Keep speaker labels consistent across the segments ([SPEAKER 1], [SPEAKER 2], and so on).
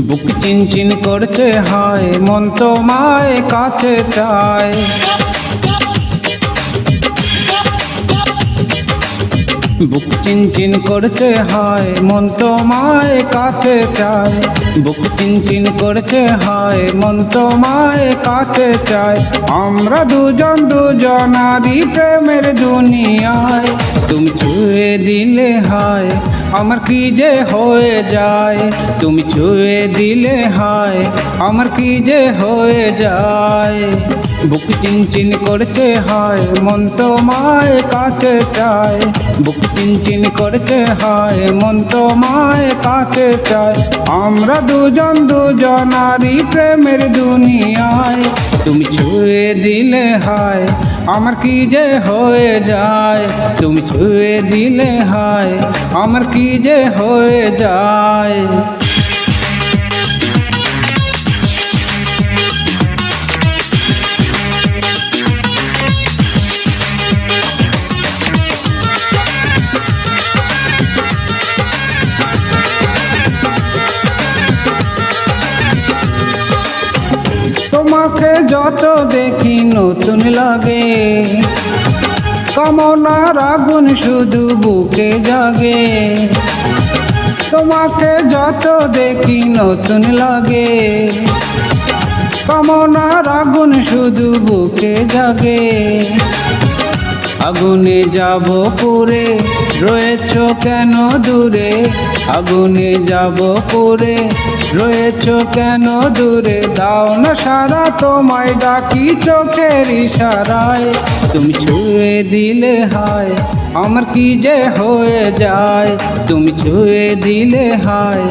[SPEAKER 1] বুক চিনচিন করছে হায়, মন তোমায় কাছে চায়। বুক চিনচিন করছে হায়, মন তোমায় কাছে চায়। বুক চিনচিন করছে হায়, মন তোমায় কাছে চায়। আমরা দুজন দুজনারই প্রেমের দুনিয়ায়। তুমি ছুঁয়ে দিলে হায়, আমার কি যে হয়ে যায়। তুমি ছুঁয়ে দিলে হায়, আমার কি যে হয়ে যায়। বুক চিনচিন করছে হায়, মন তোমায় কাছে চায়। বুক চিনচিন করছে হায়, মন তোমায় কাছে চায়। আমরা দুজন দুজনারই প্রেমের দুনিয়ায়। তুমি ছুঁয়ে দিলে হায়, আমার কি যে হয়ে যায়। তুমি ছুঁয়ে দিলে হায়, আমার কি যে হয়ে যায়। তোমাকে যত দেখি নতুন লাগে, কামনার আগুন শুধু বুকে জাগে। তোমাকে যত দেখি নতুন লাগে, কামনার আগুন শুধু বুকে জাগে। আগুনে যাব পুরে, রয়েছ কেন দূরে। আগুনে যাব পুরে, রয়েছ কেন দূরে। দাও না সারা, তোমায় ডাকি চোখের ইশারায়। তুমি ছুঁয়ে দিলে হায়, আমার কি যে হয়ে যায়। তুমি ছুঁয়ে দিলে হায়,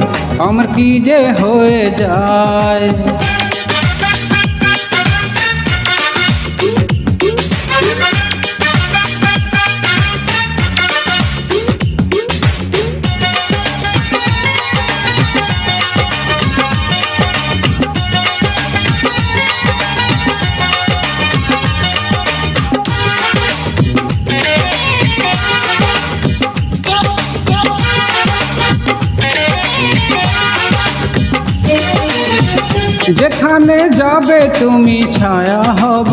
[SPEAKER 1] আমার কি যে হয়ে যায়। যেখানে যাবে তুমি ছায়া হব,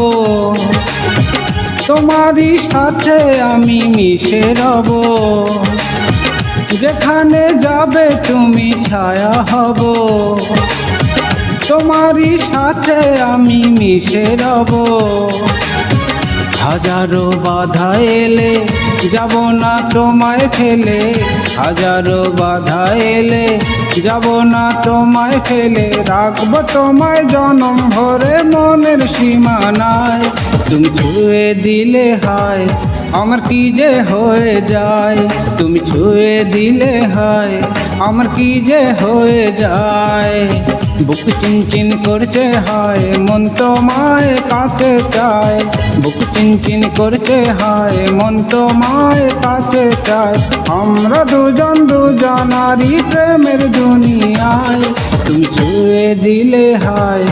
[SPEAKER 1] তোমারই সাথে আমি মিশে রব। যেখানে যাবে তুমি ছায়া হব, তোমারই সাথে আমি মিশে রব। হাজারো বাধা এলে যাব না তোমায় ফেলে। হাজারো বাধা এলে যাব না তোমায় ফেলে। রাখবো তোমায় জনম ভরে মনের সীমানায়। তুমি ছুঁয়ে দিলে হায়, আমার কি যে হয়ে যায়। তুমি ছুঁয়ে দিলে হায়, আমার কি যে হয়ে যায়। বুক চিনচিন করছে হায়, মন তোমায় কাছে চায়। বুক চিনচিন করছে হায়, মন তোমায় কাছে চায়। আমরা দুজন দুজনারই প্রেমের দুনিয়ায়। তুমি ছুঁয়ে দিলে হায়,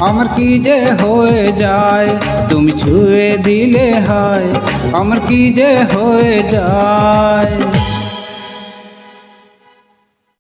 [SPEAKER 1] আমার কি যে হয়ে যায়। তুমি ছুঁয়ে দিলে হায়, আমার কি যে হয়ে যায়।